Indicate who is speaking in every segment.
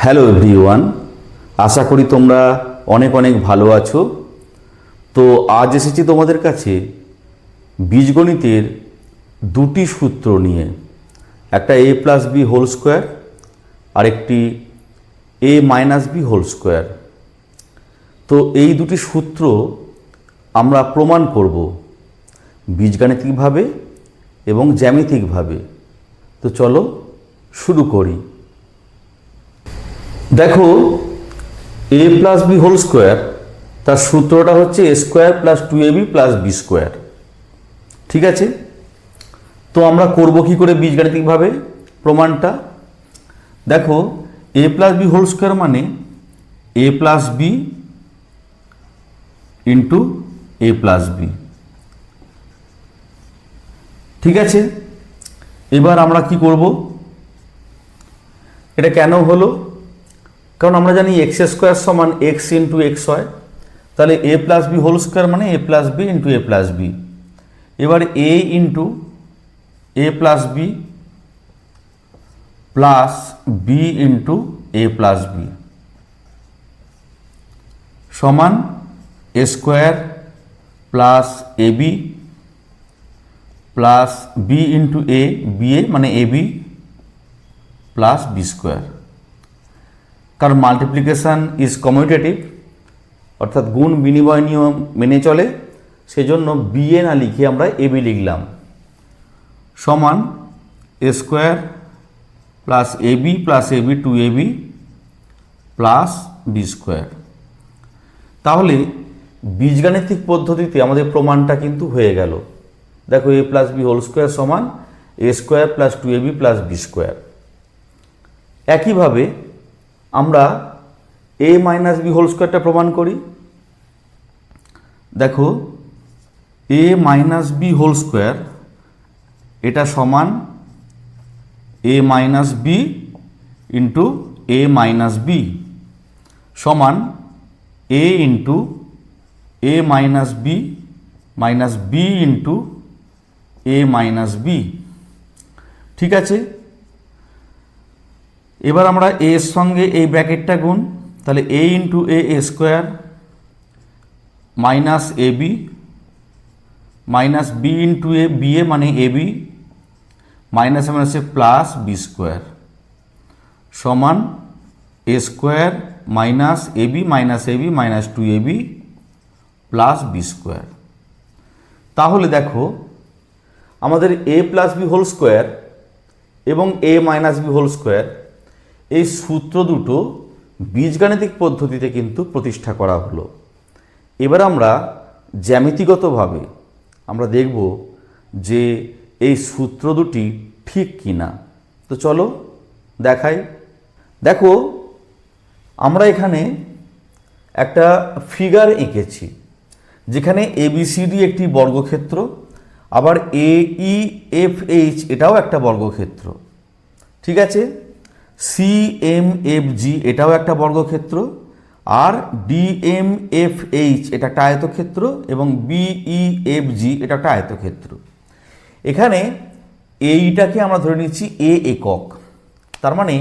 Speaker 1: Hello everyone, আশা করি তোমরা অনেক অনেক ভালো আছো। তো আজ এসেছি তোমাদের কাছে বীজগণিতের দুটি সূত্র নিয়ে, একটা a plus B whole square আর একটি a minus B whole square. তো এই দুটি সূত্র আমরা প্রমাণ করব বীজগাণিতিকভাবে এবং জ্যামিতিকভাবে। তো চলো শুরু করি। দেখো, a plus B whole square তার সূত্রটা হচ্ছে a square plus 2ab plus B square. ঠিক আছে, তো আমরা করব কি করে বীজগাণিতিকভাবে প্রমাণটা? দেখো, a plus B whole square মানে a plus B into a plus B. ঠিক আছে, এবার আমরা কি করব? এটা কেন হলো? কারণ আমরা জানি এক্স স্কোয়ার সমান এক্স ইন্টু এক্স হয়, তাহলে a plus B whole square মানে a plus B into a plus b. এবার a into a plus b plus B into a plus b সমান a square plus a b plus B into a b a মানে a b plus B square. কারণ multiplication is commutative, অর্থাৎ গুণ বিনিময় নিয়ম মেনে চলে, সেজন্য বি এ না লিখে আমরা এ বি লিখলাম, সমান a square plus a b plus a B two A b plus B square. তাহলে বীজগাণিতিক পদ্ধতিতে আমাদের প্রমাণটা কিন্তু হয়ে গেল। দেখো, এ প্লাস বি হোল স্কোয়ার সমান a square plus two A b plus B square. একইভাবে আমরা এ মাইনাস বি হোল স্কোয়ারটা প্রমাণ করি। দেখো, এ মাইনাস বি হোল স্কোয়ার এটা সমান এ মাইনাস বি ইন্টু এ মাইনাস বি সমান এ ইন্টু এ মাইনাস বি ইন্টু এ মাইনাস বি। ঠিক আছে, এবার আমরা এ এর সঙ্গে এই ব্র্যাকেটটা গুণ, তাহলে এ into A square minus A B minus B into a b a মানে এ বি মাইনাস মাইনাসে প্লাস বি স্কোয়ার সমান a square minus A B minus two A b plus B square. তাহলে দেখো, আমাদের এ প্লাস বি হোল স্কোয়ার এবং এ minus B whole square এই সূত্র দুটো বীজগাণিতিক পদ্ধতিতে কিন্তু প্রতিষ্ঠা করা হলো। এবার আমরা জ্যামিতিগতভাবে আমরা দেখব যে এই সূত্র দুটি ঠিক কি না। তো চলো দেখাই। দেখো, আমরা এখানে একটা ফিগার এঁকেছি যেখানে এবিসিডি একটি বর্গক্ষেত্র, আবার এ ই এফ এইচ এটাও একটা বর্গক্ষেত্র। ঠিক আছে, সি এম এফ জি এটাও একটা বর্গক্ষেত্র, আর ডি এম এফ এইচ এটা একটা আয়তক্ষেত্র, এবং বিই এফ জি এটা একটা আয়তক্ষেত্র। এখানে এইটাকে আমরা ধরে নিচ্ছি এ একক, তার মানে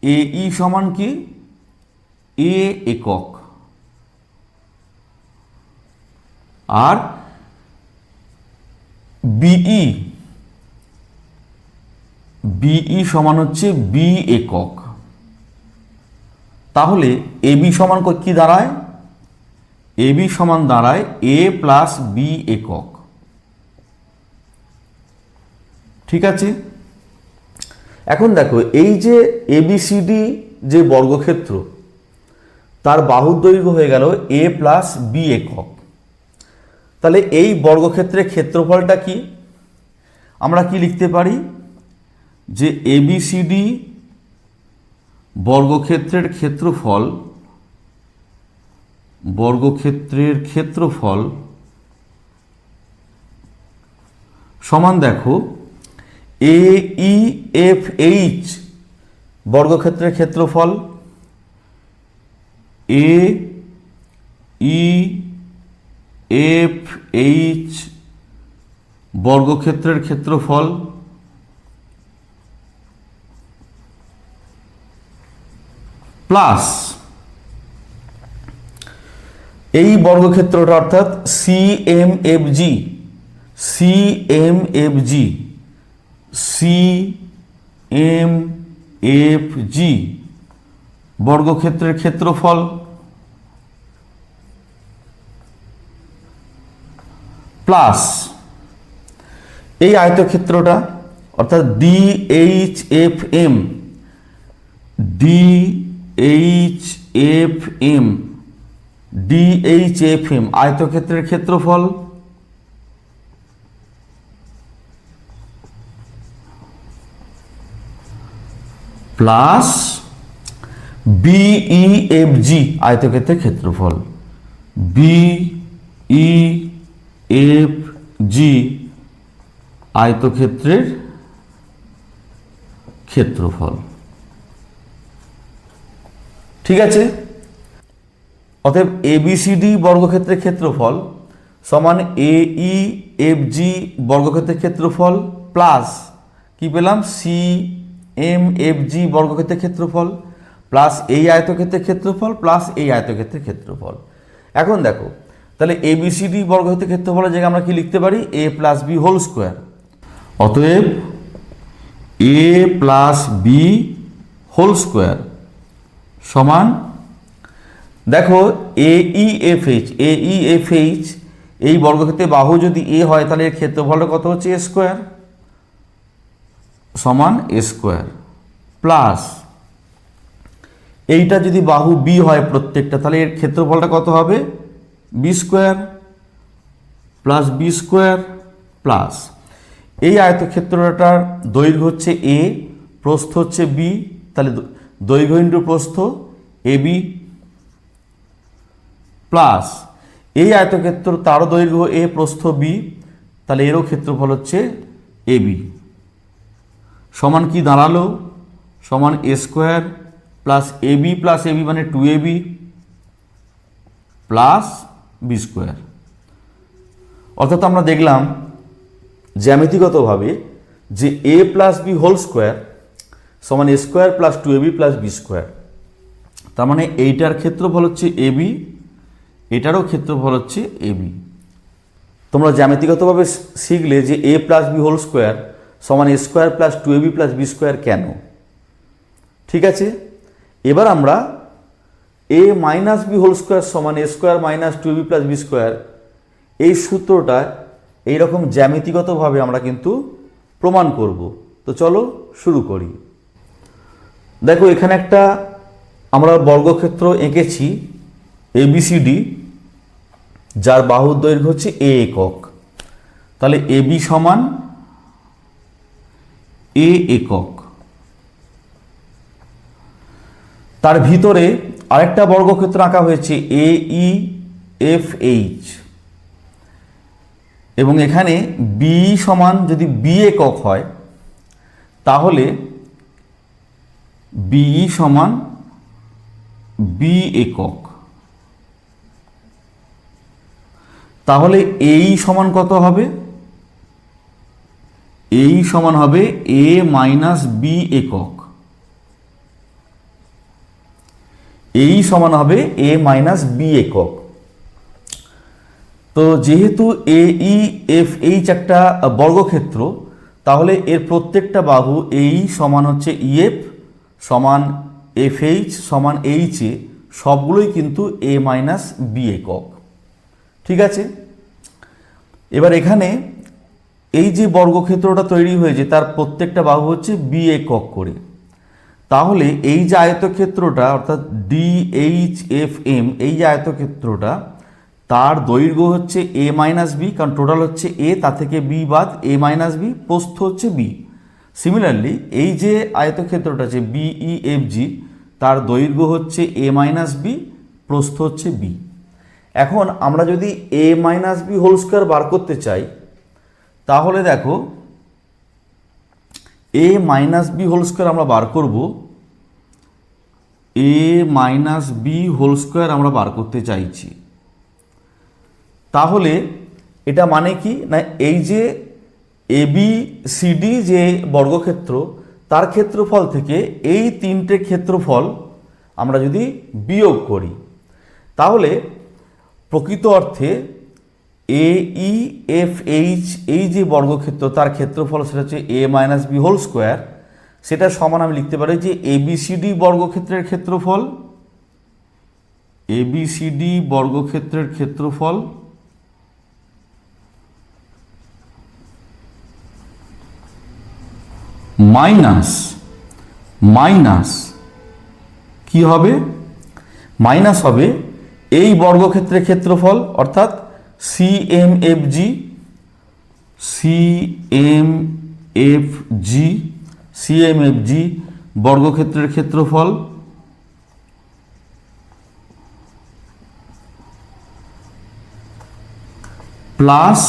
Speaker 1: এ ই সমান কি এ একক, আর বিই সমান হচ্ছে বি একক। তাহলে এ বি সমান কি দাঁড়ায়? এ বি সমান দাঁড়ায় এ প্লাস বি একক। ঠিক আছে, এখন দেখো, এই যে এবিসিডি যে বর্গক্ষেত্র তার বাহুর দৈর্ঘ্য হয়ে গেল এ প্লাস বি একক। তাহলে এই বর্গক্ষেত্রের ক্ষেত্রফলটা কি? আমরা কি লিখতে পারি যে এবিসিডি বর্গক্ষেত্রের ক্ষেত্রফল সমান, দেখো, এ ই এফ এইচ বর্গক্ষেত্রের ক্ষেত্রফল এ ই এফ এইচ বর্গক্ষেত্রের ক্ষেত্রফল প্লাস এই বর্গক্ষেত্রটা অর্থাৎ সিএমএফজি সিএমএফজি সিএমএফজি বর্গক্ষেত্রের ক্ষেত্রফল প্লাস এই আয়তক্ষেত্রটা অর্থাৎ ডিএইচএফএম ডিএইচএফএম ডিএইচএফএম আয়তক্ষেত্রের ক্ষেত্রফল প্লাস বিইএফজি আয়তক্ষেত্রের ক্ষেত্রফল বিইএফজি আয়তক্ষেত্রের ক্ষেত্রফল। ঠিক আছে, অতএব এবিসিডি বর্গক্ষেত্রের ক্ষেত্রফল সমান এইএফজি বর্গক্ষেত্রের ক্ষেত্রফল প্লাস কি পেলাম সিএমএফজি বর্গক্ষেত্রের ক্ষেত্রফল প্লাস এই আয়তক্ষেত্রের ক্ষেত্রফল প্লাস এই আয়তক্ষেত্রের ক্ষেত্রফল। এখন দেখো তাহলে এবিসিডি বর্গক্ষেত্রের ক্ষেত্রফলের জায়গায় আমরা কি লিখতে পারি এ প্লাস বি হোল স্কোয়ার। অতএব এ প্লাস বি হোল স্কোয়ার সমান দেখো এইএফএইচ এই বর্গক্ষেত্রে বাহু যদি এ হয় তাহলে এর ক্ষেত্রফলটা কত হচ্ছে এ স্কোয়ার সমান এ স্কোয়ার প্লাস এইটা যদি বাহু বি হয় প্রত্যেকটা তাহলে এর ক্ষেত্রফলটা কত হবে B square plus B square plus এই আয়তক্ষেত্রটার দৈর্ঘ্য হচ্ছে এ প্রস্থ হচ্ছে বি তাহলে দৈর্ঘ্য ইন্টু প্রস্থ এ বি প্লাস এই আয়তক্ষেত্র তারও দৈর্ঘ্য এ প্রস্থ বি তাহলে এরও ক্ষেত্রফল হচ্ছে এ বি সমান কি দাঁড়ালো সমান a square plus a B মানে 2ab প্লাস বি স্কোয়ার। অর্থাৎ আমরা দেখলাম জ্যামিতিগতভাবে যে a plus B whole square সমান a square plus 2ab plus B square. তার মানে এইটার ক্ষেত্রফল হচ্ছে এ বি এটারও ক্ষেত্রফল হচ্ছে এ বি। তোমরা জ্যামিতিগতভাবে শিখলে যে a plus B whole square সমান a square plus 2ab plus B square কেন। ঠিক আছে, এবার আমরা a minus B whole square সমান a square minus 2ab plus B square এই সূত্রটা এইরকম জ্যামিতিগতভাবে আমরা কিন্তু প্রমাণ করব। তো চলো শুরু করি। দেখো এখানে একটা আমরা বর্গক্ষেত্র এঁকেছি এবিসিডি যার বাহুর দৈর্ঘ্য হচ্ছে এ একক। তাহলে এবি সমান এ একক। তার ভিতরে আরেকটা বর্গক্ষেত্র আঁকা হয়েছে এইএফএইচ এবং এখানে বি সমান যদি বি একক হয় তাহলে বিই সমান বি একক। তাহলে এই সমান কত হবে এই সমান হবে এ মাইনাস বি একক এই সমান হবে এ মাইনাস বি একক। তো যেহেতু এইএফএইচ একটা বর্গক্ষেত্র তাহলে এর প্রত্যেকটা বাহু এই সমান হচ্ছে ইএফ সমান এফএইচ সমান এইচ এ সবগুলোই কিন্তু এ মাইনাস বি একক। ঠিক আছে, এবার এখানে এই যে বর্গক্ষেত্রটা তৈরি হয়েছে তার প্রত্যেকটা বাহু হচ্ছে বি একক করে। তাহলে এই যে আয়তক্ষেত্রটা অর্থাৎ ডিএইচএফএম এই যে আয়তক্ষেত্রটা তার দৈর্ঘ্য হচ্ছে এ মাইনাস বি কারণ টোটাল হচ্ছে এ তা থেকে বি বাদ এ মাইনাস বি প্রস্থ হচ্ছে বি। সিমিলারলি এই যে আয়তক্ষেত্রটা আছে বিইএফজি তার দৈর্ঘ্য হচ্ছে এ মাইনাস বি প্রস্থ হচ্ছে বি। এখন আমরা যদি এ মাইনাস বি হোল স্কোয়ার বার করতে চাই তাহলে দেখো এ মাইনাস বি হোল স্কোয়ার আমরা বার করব এ মাইনাস বি হোল স্কোয়ার আমরা বার করতে চাইছি। তাহলে এটা মানে কি না এই যে এবিসিডি যে বর্গক্ষেত্র তার ক্ষেত্রফল থেকে এই তিনটে ক্ষেত্রফল আমরা যদি বিয়োগ করি, তাহলে প্রকৃত অর্থে AEFH এই যে বর্গক্ষেত্র তার ক্ষেত্রফল সেটা হচ্ছে A minus B whole square, সেটা সমান আমি লিখতে পারি যে ABCD বর্গক্ষেত্রের ক্ষেত্রফল, ABCD বর্গক্ষেত্রের ক্ষেত্রফল মাইনাস কি হবে, মাইনাস হবে এই বর্গক্ষেত্রের ক্ষেত্রফল অর্থাৎ CMFG বর্গক্ষেত্রের ক্ষেত্রফল প্লাস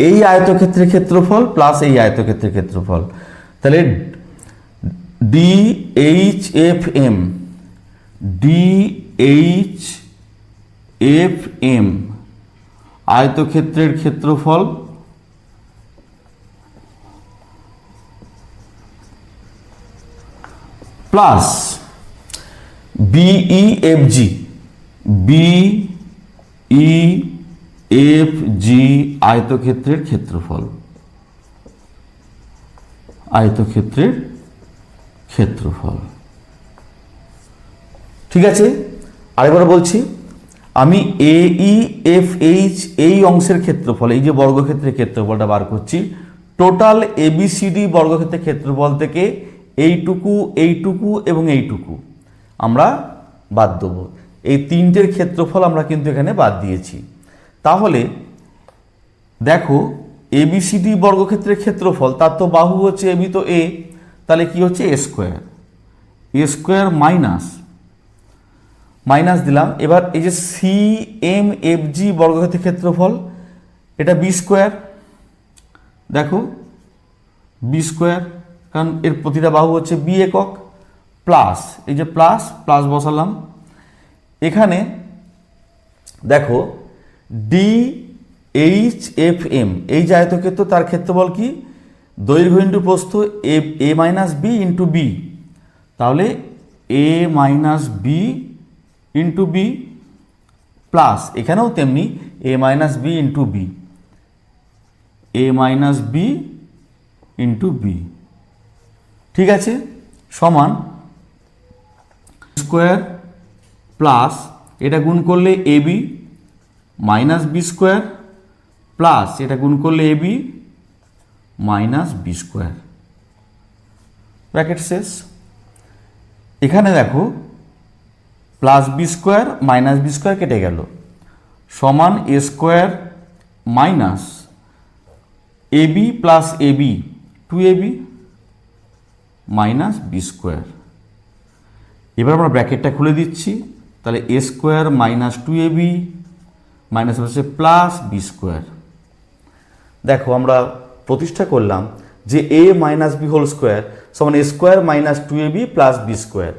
Speaker 1: এই আয়তক্ষেত্রের ক্ষেত্রফল প্লাস এই আয়তক্ষেত্রের ক্ষেত্রফল। তাহলে DHFM আয়তক্ষেত্রের ক্ষেত্রফল প্লাস BEFG আয়তক্ষেত্রের ক্ষেত্রফল, আয়তক্ষেত্রের ক্ষেত্রফল। ঠিক আছে, আরেকবার বলছি, আমি AEFH এই অংশের ক্ষেত্রফল, এই যে বর্গক্ষেত্রের ক্ষেত্রফলটা বার করছি, টোটাল ABCD বর্গক্ষেত্রের ক্ষেত্রফল থেকে এইটুকু এইটুকু এবং এইটুকু আমরা বাদ দেবো। এই তিনটের ক্ষেত্রফল আমরা কিন্তু এখানে বাদ দিয়েছি। তাহলে দেখো ABCD বর্গক্ষেত্রের ক্ষেত্রফল, তার তো বাহু হচ্ছে AB, তো A, তাহলে কি হচ্ছে A স্কোয়ার মাইনাস দিলাম। এবার এই যে CMFG বর্গক্ষেত্রের ক্ষেত্রফল, এটা B স্কোয়ার, দেখো B স্কোয়ার, কারণ এর প্রতিটা বাহু হচ্ছে B একক, প্লাস এই যে প্লাস বসালাম। এখানে দেখো DHFM এই যে আয়তক্ষেত্র তার ক্ষেত্রফল কি, দৈর্ঘ্য ইন্টু প্রস্থ A minus B into B, তাহলে A minus B into B plus এখানেও তেমনি A minus B into B, A minus B into B। ঠিক আছে, সমান স্কোয়ার প্লাস এটা গুণ করলে AB minus B square plus এটা গুণ করলে AB minus B square, bracket শেষ। এখানে দেখো plus B square minus B square কেটে গেল, সমান A square minus AB plus AB 2AB minus B square. এবার আমরা ব্র্যাকেটটা খুলে দিচ্ছি, তাহলে A square minus 2AB minus হচ্ছে প্লাস B স্কোয়ার। দেখো আমরা প্রতিষ্ঠা করলাম যে A minus B whole square সমান A square minus 2AB plus B square.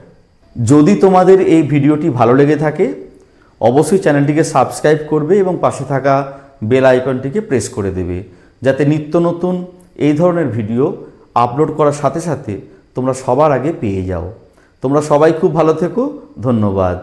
Speaker 1: যদি তোমাদের এই ভিডিওটি ভালো লেগে থাকে অবশ্যই চ্যানেলটিকে সাবস্ক্রাইব করবে এবং পাশে থাকা বেল আইকনটিকে প্রেস করে দেবে, যাতে নিত্য নতুন এই ধরনের ভিডিও আপলোড করার সাথে সাথে তোমরা সবার আগে পেয়ে যাও। তোমরা সবাই খুব ভালো থেকো, ধন্যবাদ।